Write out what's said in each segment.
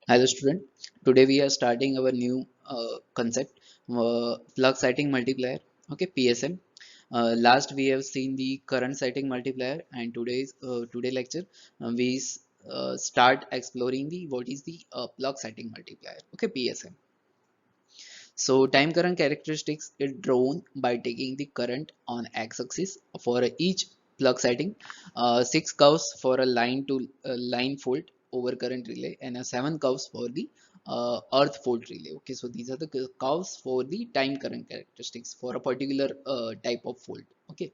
Hello student, today we are starting our new concept, plug sighting multiplier, okay, PSM. Last we have seen the current sighting multiplier, and today lecture we start exploring the what is the plug sighting multiplier, okay, PSM. So time current characteristics is drawn by taking the current on x-axis for each plug setting, six curves for a line to line fault over current relay, and a seven curves for the earth fault relay. Okay, so these are the curves for the time current characteristics for a particular type of fault. Okay.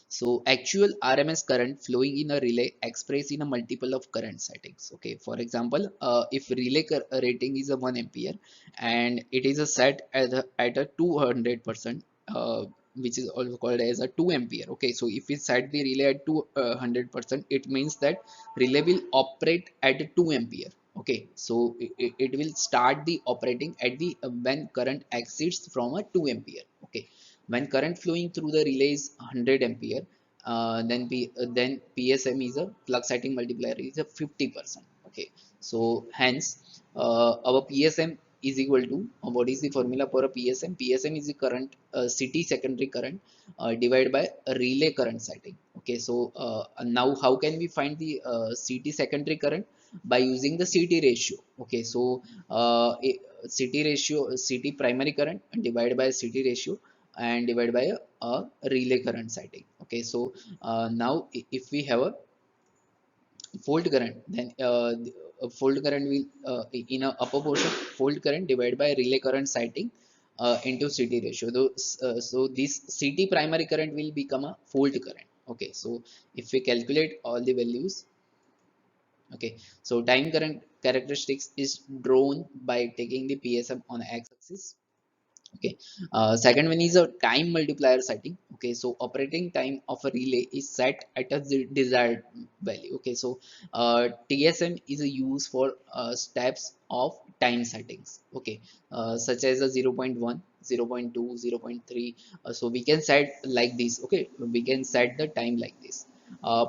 So actual RMS current flowing in a relay expressed in a multiple of current settings. Okay, for example, if relay rating is a 1 ampere and it is a set at a 200%, which is also called as a 2 ampere. Okay, so if we set the relay at 200%, it means that relay will operate at a 2 ampere. Okay, so it will start the operating at the when current exceeds from a 2 ampere. Okay, when current flowing through the relay is 100 ampere, then PSM is a plug setting multiplier is a 50%. Okay, so hence our PSM is equal to what is the formula for a PSM? PSM is the current CT secondary current divided by a relay current setting. Okay, so now how can we find the CT secondary current? By using the CT ratio. Okay, so CT ratio, CT primary current divided by CT ratio and divided by a relay current setting. Okay, so now if we have a fault current, then a fault current will in a upper portion fault current divided by relay current setting into CT ratio. So this CT primary current will become a fault current. Okay, so if we calculate all the values. Okay, so time current characteristics is drawn by taking the PSM on x-axis. Okay, second one is a time multiplier setting. Okay, so operating time of a relay is set at a desired value. Okay, so TSM is a use for steps of time settings. Okay, such as a 0.1, 0.2, 0.3. So we can set like this. Okay, we can set the time like this.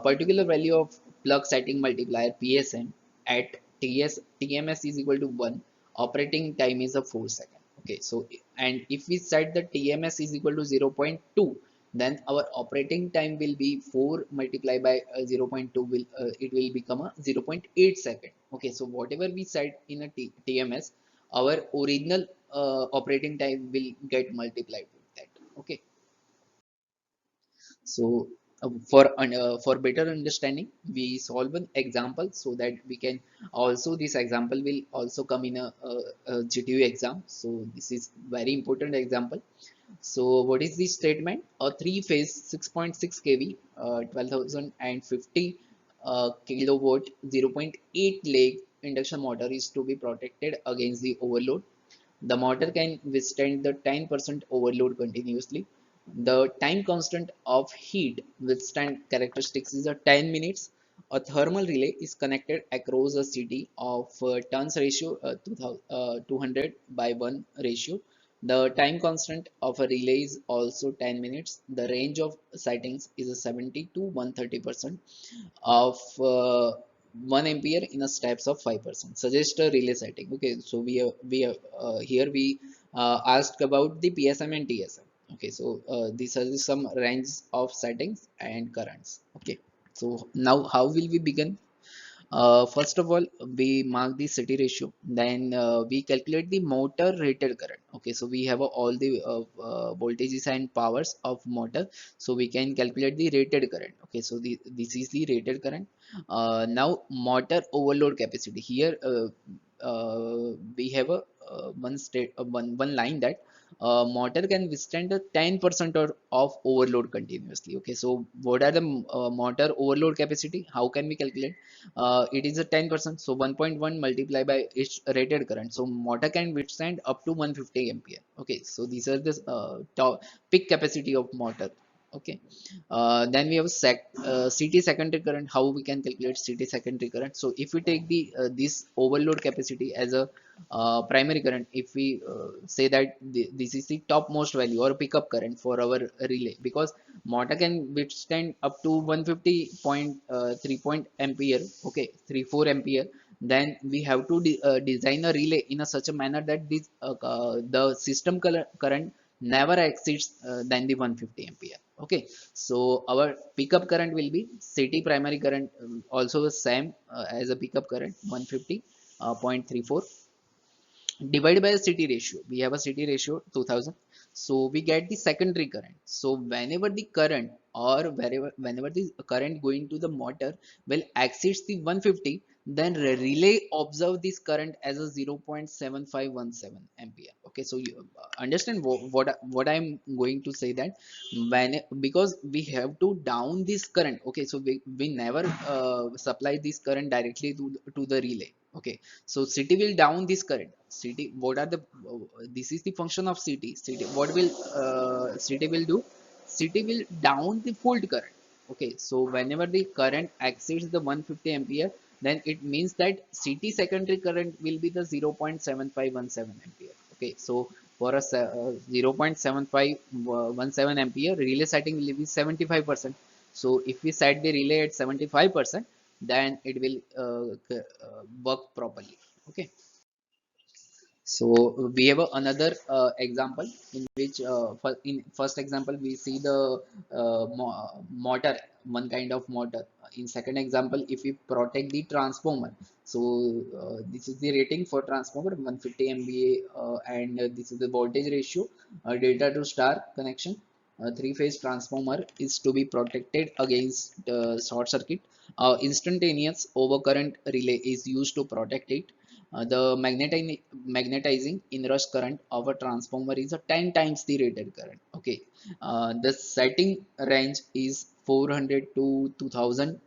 Particular value of plug setting multiplier PSM at TMS is equal to 1. Operating time is a 4 second. Okay, so and if we set the TMS is equal to 0.2, then our operating time will be 4 multiplied by 0.2 will it will become a 0.8 second. Okay, so whatever we set in a TMS, our original operating time will get multiplied with that. Okay, so for better understanding, we solve an example so that we can also this example will also come in a GTU exam. So this is very important example. So what is the statement? A three-phase 6.6 kV, 12,050 kilowatt, 0.8 leg induction motor is to be protected against the overload. The motor can withstand the 10% overload continuously. The time constant of heat withstand characteristics is a 10 minutes. A thermal relay is connected across a city of turns ratio 200 by 1 ratio. The time constant of a relay is also 10 minutes. The range of sightings is a 70 to 130% of 1 ampere in a steps of 5%. Suggest a relay setting. Okay, so here we asked about the PSM and TSM. Okay, so these are some range of settings and currents. Okay, so now how will we begin? First of all, we mark the city ratio, then we calculate the motor rated current. Okay, so we have all the voltages and powers of motor, so we can calculate the rated current. Okay, so this is the rated current. Now motor overload capacity. Here we have a one line that motor can withstand a 10% of overload continuously. Okay, so what are the motor overload capacity? How can we calculate? It is a 10%, so 1.1 multiplied by its rated current. So motor can withstand up to 150 ampere. Okay, so these are the peak capacity of motor. Okay, then we have CT secondary current. How we can calculate CT secondary current? So if we take the this overload capacity as a primary current, if we say that this is the topmost value or pickup current for our relay, because motor can withstand up to 150.3 point ampere. Okay, 3 4 ampere. then we have to design a relay in a such a manner that the system current never exceeds than the 150 ampere. Okay, so our pickup current will be city primary current, also the same as a pickup current 150.34 divided by the city ratio. We have a city ratio 2000, so we get the secondary current. So whenever the current or whenever the current going to the motor will exceeds the 150, then relay observe this current as a 0.7517 ampere. Okay, so you understand what I'm going to say, that when, because we have to down this current. Okay, so we never supply this current directly to the relay. Okay, so city will down this current. City, what are the this is the function of city. City, what will city will do? City will down the fault current. Okay, so whenever the current exceeds the 150 ampere, then it means that city secondary current will be the 0.7517 ampere. Okay, so for a 0.7517 ampere, relay setting will be 75%. So if we set the relay at 75%, then it will work properly. Okay, so we have another example in which in first example we see the motor, one kind of motor. In second example, if we protect the transformer, so this is the rating for transformer 150 MVA, and this is the voltage ratio, delta to star connection. Three-phase transformer is to be protected against short circuit. Instantaneous overcurrent relay is used to protect it. The magnetizing inrush current of a transformer is a 10 times the rated current. Okay, the setting range is 400 to 2000%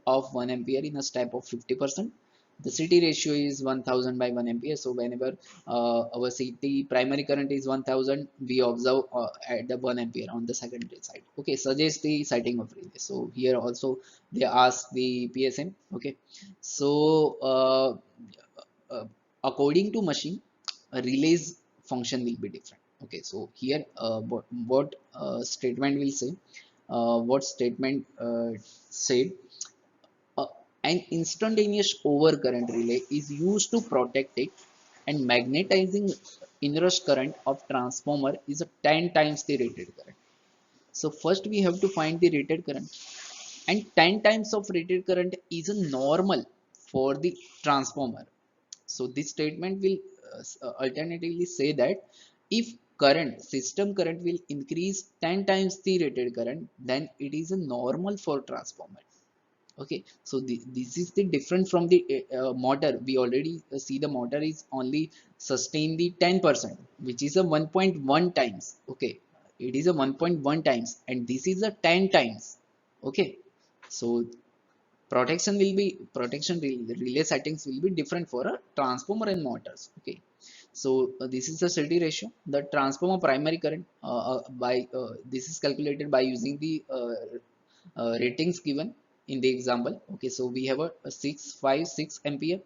of 1 ampere in a step of 50%. The city ratio is 1000 by 1 ampere. So whenever our city primary current is 1000, we observe at the 1 ampere on the secondary side. Okay, suggest the setting of relay. So here also they ask the PSM. Okay, so uh, according to machine, a relays function will be different. Okay, so here what statement will say, what statement said, uh, an instantaneous overcurrent relay is used to protect it, and magnetizing inrush current of transformer is a 10 times the rated current. So first we have to find the rated current, and 10 times of rated current is a normal for the transformer. So this statement will alternatively say that if current system current will increase 10 times the rated current, then it is a normal for transformer. Okay, so this is the different from the motor. We already see the motor is only sustain the 10%, which is a 1.1 times. Okay, it is a 1.1 times, and this is a 10 times. Okay, so protection relay settings will be different for a transformer and motors. Okay, so this is the city ratio. The transformer primary current by this is calculated by using the ratings given in the example. Okay, so we have a 656 ampere,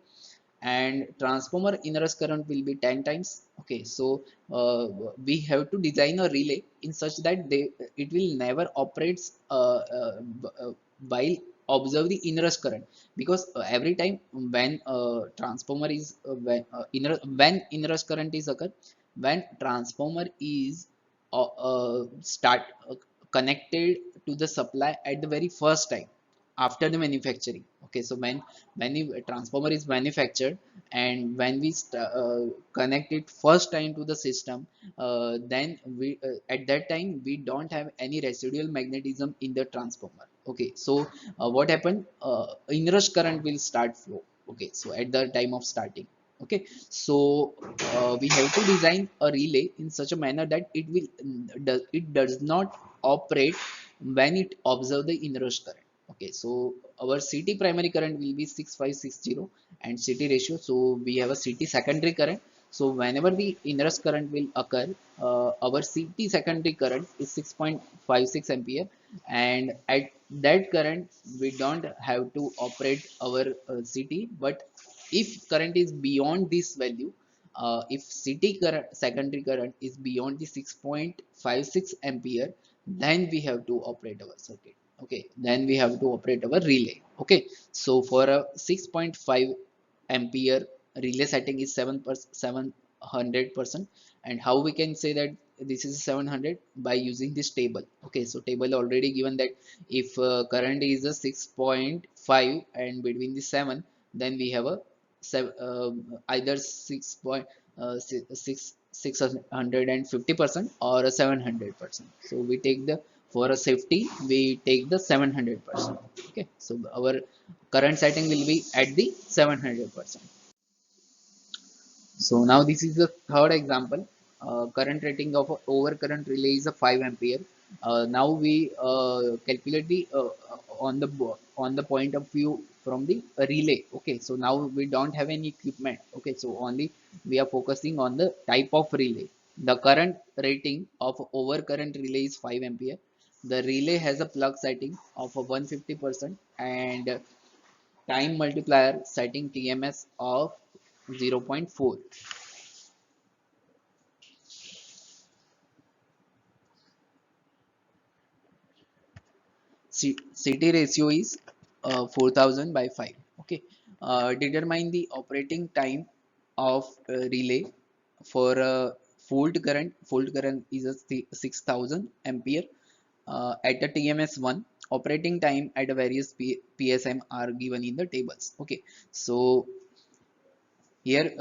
and transformer inrush current will be 10 times. Okay, so uh, we have to design a relay in such that it will never operates while observe the inrush current, because every time when transformer is when inrush current is occur, when transformer is start connected to the supply at the very first time after the manufacturing. Okay, so when the transformer is manufactured, and when we connect it first time to the system, then we at that time we don't have any residual magnetism in the transformer. Okay, so what happened, inrush current will start flow. Okay, so at the time of starting. Okay, so we have to design a relay in such a manner that it does not operate when it observe the inrush current. Okay, so our city primary current will be 6560, and city ratio, so we have a city secondary current. So whenever the inrush current will occur, our city secondary current is 6.56 ampere, and at that current we don't have to operate our city. But if current is beyond this value, if city current secondary current is beyond the 6.56 ampere, then we have to operate our circuit. Okay, then we have to operate our relay. Okay, so for a 6.5 ampere relay setting is 700%. And how we can say that this is 700? By using this table. Okay, so table already given that if current is a 6.5 and between the 7, then we have a either 650% or a 700%. So we take the, for a safety we take the 700%. Okay, so our current setting will be at the 700%. So now this is the third example. Current rating of a overcurrent relay is a 5 ampere. Now we calculate the on the point of view from the relay. Okay, so now we don't have any equipment. Okay, so only we are focusing on the type of relay. The current rating of overcurrent relay is 5 ampere. The relay has a plug setting of a 150% and time multiplier setting TMS of 0.4. CT ratio is 4000 by 5. Okay, determine the operating time of relay for fault current. Fault current is a 6000 ampere at the TMS 1. Operating time at a various PSM are given in the tables. Okay, so here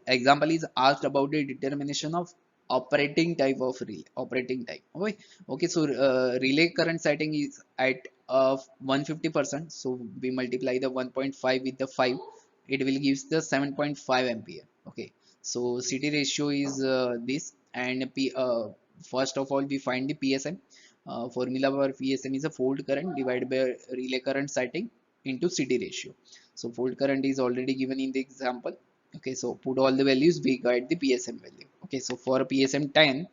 example is asked about the determination of operating type of relay. Operating type. Okay, okay, so relay current setting is at of 150%. So we multiply the 1.5 with the 5, it will gives the 7.5 ampere. Okay, so CT ratio is this. And first of all we find the PSM. Formula for PSM is a fault current divided by relay current setting into CT ratio. So fault current is already given in the example. Okay, so put all the values, we got the PSM value. Okay, so for PSM 10,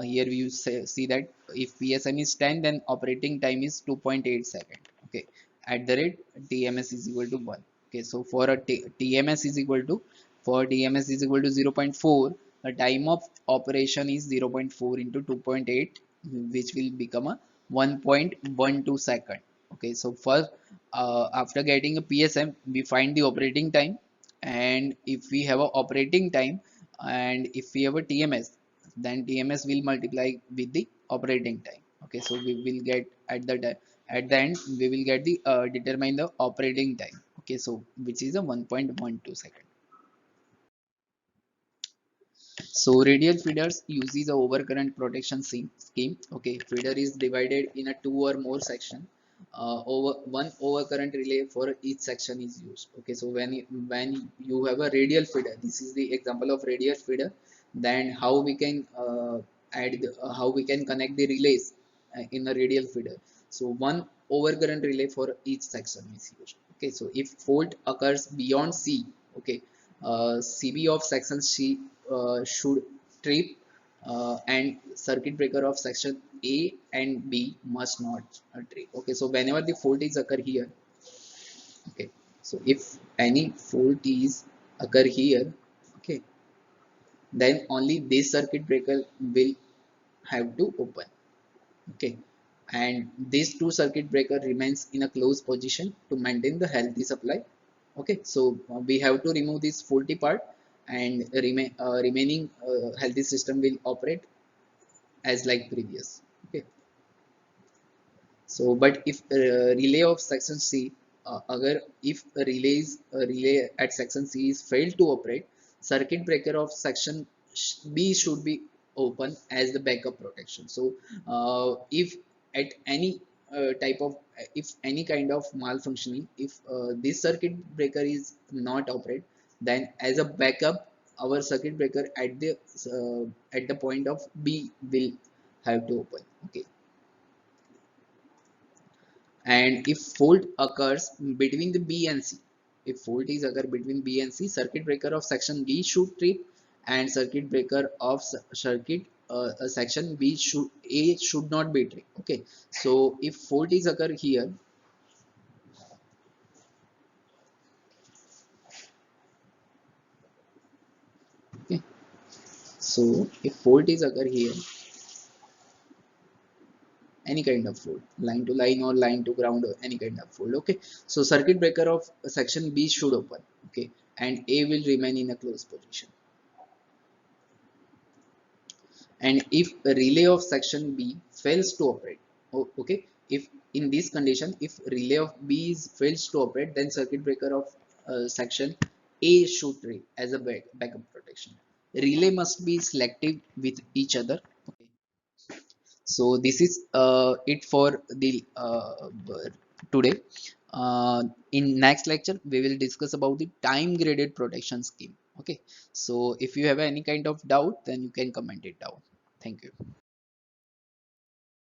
here we see that if PSM is 10, then operating time is 2.8 second. Okay, at the rate TMS is equal to 1. Okay, so for a TMS is equal to, for TMS is equal to 0.4, the time of operation is 0.4 into 2.8, which will become a 1.12 second. Okay, so first after getting a PSM we find the operating time. And if we have a operating time and if we have a TMS, then TMS will multiply with the operating time. Okay, so we will get at the end we will get the determine the operating time. Okay, so which is a 1.12 second. So radial feeders uses a overcurrent protection scheme. Okay, feeder is divided in a two or more section. Over one overcurrent relay for each section is used. Okay, so when you have a radial feeder, this is the example of radial feeder. Then how we can how we can connect the relays in a radial feeder. So one overcurrent relay for each section is used. Okay, so if fault occurs beyond C, okay, CB of section C should trip, and circuit breaker of section A and B must not trip. Okay, so whenever the fault is occur here, okay, so if any fault is occur here, okay, then only this circuit breaker will have to open. Okay, and these two circuit breaker remains in a closed position to maintain the healthy supply. Okay, so we have to remove this faulty part and remaining healthy system will operate as like previous. Okay, so but if relay of section C, agar if relay at section C is failed to operate, circuit breaker of section B should be open as the backup protection. So if at any type of if any kind of malfunctioning, if this circuit breaker is not operate, then as a backup our circuit breaker at the point of B will have to open. Okay, and if fault occurs between the B and C, if fault is occur between B and C, circuit breaker of section B should trip, and circuit breaker of circuit section B should A should not be trip. Okay, so if fault is occur here, okay, so if fault is occur here, any kind of fault, line to line or line to ground or any kind of fault. Okay, so circuit breaker of section B should open. okay, and A will remain in a closed position. And if a relay of section B fails to operate, okay, if in this condition, if relay of B is fails to operate, then circuit breaker of section A should read as a backup protection. Relay must be selective with each other, okay. So this is it for the today. In next lecture we will discuss about the time graded protection scheme, okay. So if you have any kind of doubt, then you can comment it down. Thank you.